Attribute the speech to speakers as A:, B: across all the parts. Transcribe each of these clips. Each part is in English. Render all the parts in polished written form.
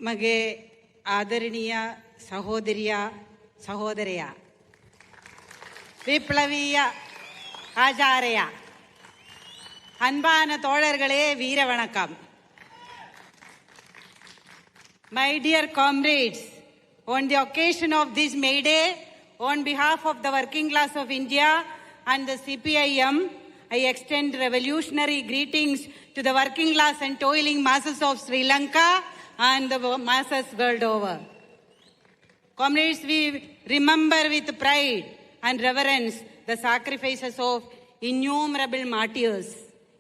A: मगे आदरणीय सहोदरिया सहोदरया विप्लवीय आचार्या அன்பான தோழர்களே வீர வணக்கம். My dear comrades, on the occasion of this May Day, on behalf of the working class of India and the CPIM, I extend revolutionary greetings to the working class and toiling masses of Sri Lanka and the masses world over. Comrades, we remember with pride and reverence the sacrifices of innumerable martyrs,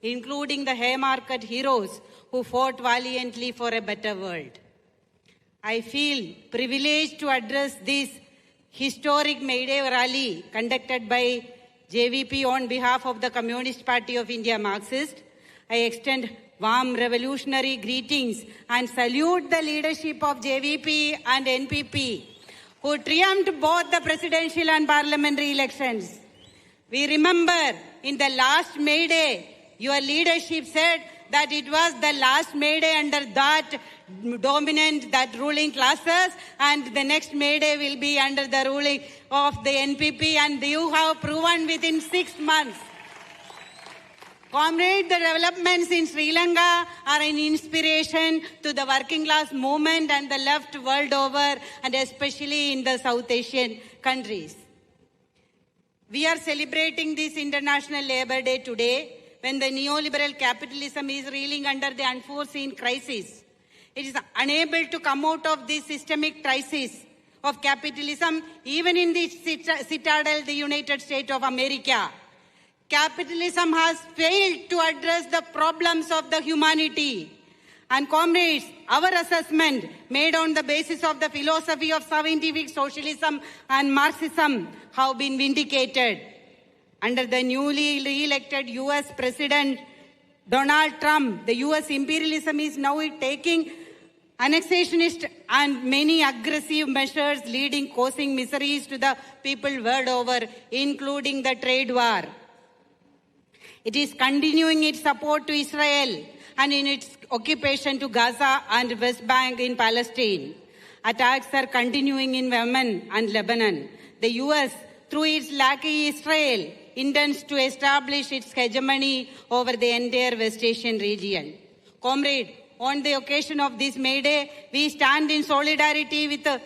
A: including the Haymarket heroes who fought valiantly for a better world. I feel privileged to address this historic May Day rally conducted by JVP on behalf of the Communist Party of India Marxist. I extend warm revolutionary greetings and salute the leadership of JVP and NPP, who triumphed both the presidential and parliamentary elections. We remember in the last May Day, your leadership said that it was the last May Day under that dominant, that ruling classes, and the next May Day will be under the ruling of the NPP, and you have proven within 6 months. Comrade, the developments in Sri Lanka are an inspiration to the working class movement and the left world over, and especially in the South Asian countries. We are celebrating this International Labour Day today, when the neoliberal capitalism is reeling under the unforeseen crisis. It is unable to come out of this systemic crisis of capitalism, even in the citadel, the United States of America. Capitalism has failed to address the problems of the humanity. And comrades, our assessment made on the basis of the philosophy of scientific socialism and Marxism have been vindicated. Under the newly re-elected US President Donald Trump, the US imperialism is now taking annexationist and many aggressive measures causing miseries to the people world over, including the trade war. It is continuing its support to Israel and in its occupation to Gaza and West Bank in Palestine. Attacks are continuing in Yemen and Lebanon. The US, through its lackey Israel, intends to establish its hegemony over the entire West Asian region. Comrade, on the occasion of this May Day, we stand in solidarity with the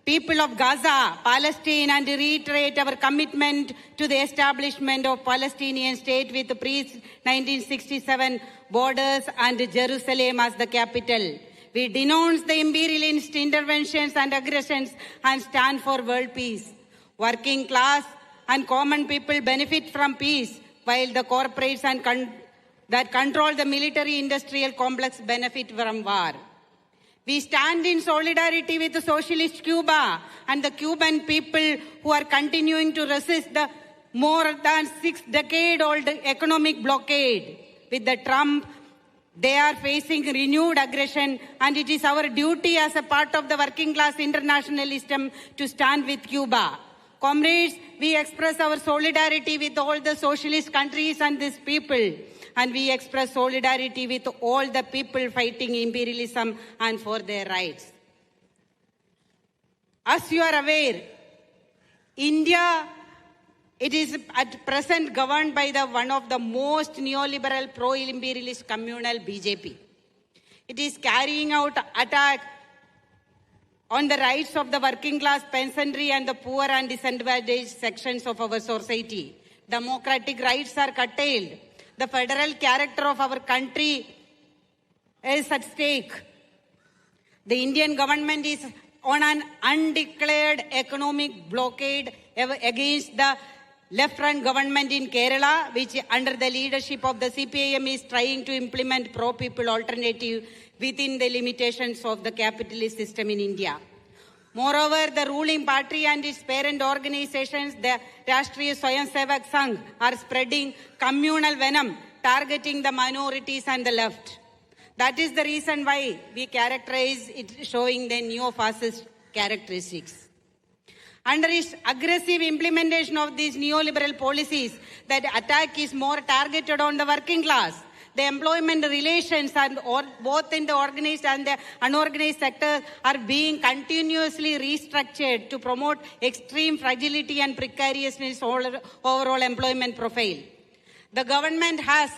A: people of Gaza, Palestine, and reiterate our commitment to the establishment of Palestinian state with the pre-1967 borders and Jerusalem as the capital. We denounce the imperialist interventions and aggressions and stand for world peace. Working class and common people benefit from peace, while the corporates that control the military-industrial complex benefit from war. We stand in solidarity with the socialist Cuba and the Cuban people who are continuing to resist the more than 6-decade-old economic blockade. With the Trump, they are facing renewed aggression, and it is our duty as a part of the working class internationalism to stand with Cuba. Comrades, we express our solidarity with all the socialist countries and these people. And we express solidarity with all the people fighting imperialism and for their rights. As you are aware, India, it is at present governed by one of the most neoliberal pro-imperialist communal BJP. It is carrying out attack on the rights of the working class, peasantry, and the poor and disadvantaged sections of our society. Democratic rights are curtailed. The federal character of our country is at stake. The Indian government is on an undeclared economic blockade against the left-front government in Kerala, which under the leadership of the CPIM is trying to implement pro-people alternative within the limitations of the capitalist system in India. Moreover, the ruling party and its parent organizations, the Rashtriya Swayamsevak Sangh, are spreading communal venom, targeting the minorities and the left. That is the reason why we characterize it showing the neo-fascist characteristics. Under its aggressive implementation of these neoliberal policies, that attack is more targeted on the working class. the employment relations and both in the organized and the unorganized sector are being continuously restructured to promote extreme fragility and precariousness overall employment profile. The government has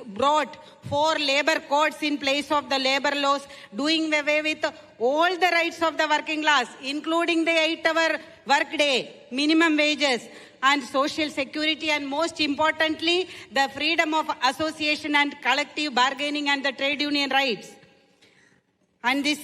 A: brought 4 labor codes in place of the labor laws, doing away with all the rights of the working class, including the 8-hour workday, minimum wages, and social security, and most importantly, the freedom of association and collective bargaining and the trade union rights. And these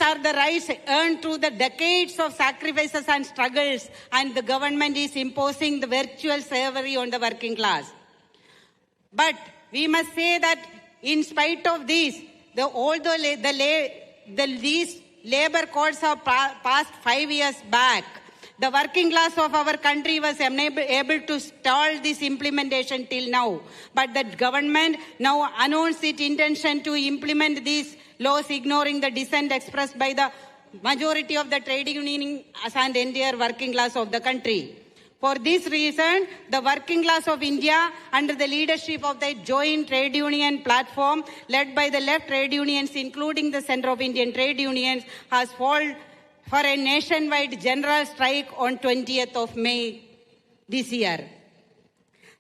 A: are the rights earned through the decades of sacrifices and struggles, and the government is imposing the virtual slavery on the working class. But we must say that in spite of this, although these labor codes have passed 5 years back, the working class of our country was able to stall this implementation till now. But the government now announced its intention to implement these laws, ignoring the dissent expressed by the majority of the trade union and entire working class of the country. For this reason, the working class of India, under the leadership of the joint trade union platform led by the left trade unions, including the Centre of Indian Trade Unions, has called for a nationwide general strike on 20th of May this year.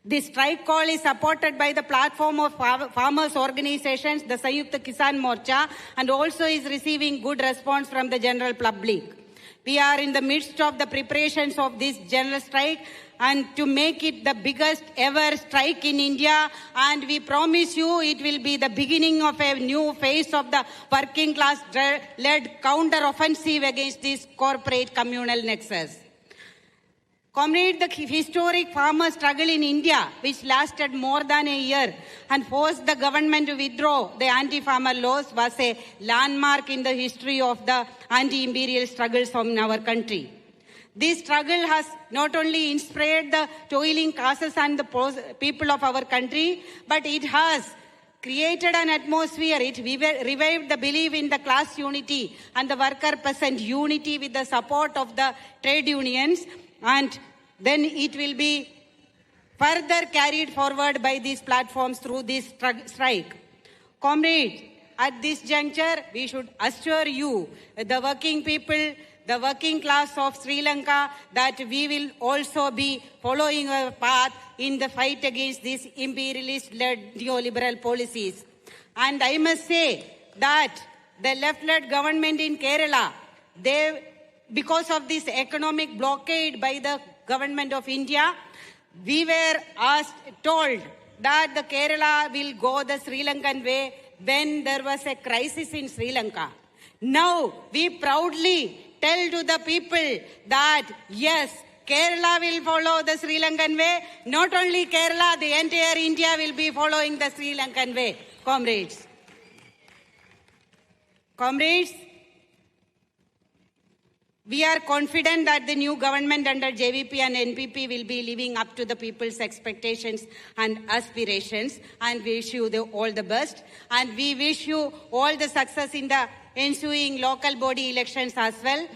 A: This strike call is supported by the platform of farmers' organizations, the Sanyukta Kisan Morcha, and also is receiving good response from the general public. We are in the midst of the preparations of this general strike and to make it the biggest ever strike in India, and we promise you it will be the beginning of a new phase of the working class-led counter-offensive against this corporate communal nexus. Comrade, the historic farmer struggle in India, which lasted more than a year and forced the government to withdraw the anti-farmer laws, was a landmark in the history of the anti-imperial struggles in our country. This struggle has not only inspired the toiling classes and the people of our country, but it has created an atmosphere. It revived the belief in the class unity and the worker-peasant unity with the support of the trade unions, and then it will be further carried forward by these platforms through this strike. Comrades, at this juncture, we should assure you, the working people, the working class of Sri Lanka, that we will also be following a path in the fight against these imperialist-led neoliberal policies. And I must say that the left-led government in Kerala, because of this economic blockade by the government of India, we were told that the Kerala will go the Sri Lankan way when there was a crisis in Sri Lanka. Now, we proudly tell to the people that, yes, Kerala will follow the Sri Lankan way. Not only Kerala, the entire India will be following the Sri Lankan way, comrades. Comrades, we are confident that the new government under JVP and NPP will be living up to the people's expectations and aspirations, and we wish you all the best. And we wish you all the success in the ensuing local body elections as well.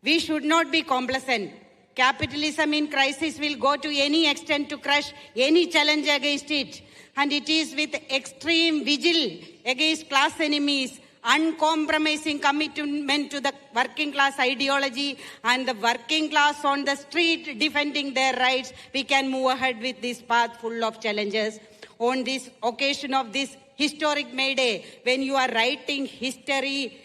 A: We should not be complacent. Capitalism in crisis will go to any extent to crush any challenge against it. And it is with extreme vigil against class enemies, uncompromising commitment to the working class ideology, and the working class on the street defending their rights, we can move ahead with this path full of challenges. On this occasion of this historic May Day, when you are writing history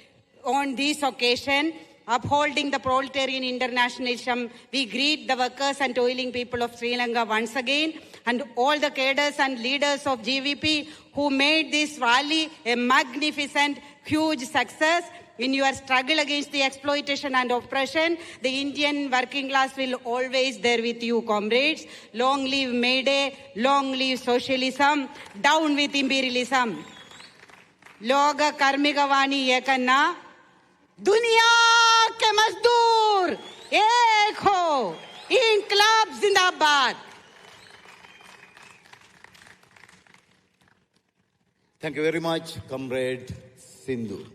A: on this occasion, upholding the proletarian internationalism, we greet the workers and toiling people of Sri Lanka once again, and all the cadres and leaders of GVP who made this rally a magnificent, huge success. In your struggle against the exploitation and oppression, the Indian working class will always there with you, comrades. Long live May Day, long live socialism, down with imperialism. Loga Karmika Vani Yekanna, Duniya ke mazdoor, ek ho, Inqilab Zindabad.
B: Thank you very much, Comrade Sindhu.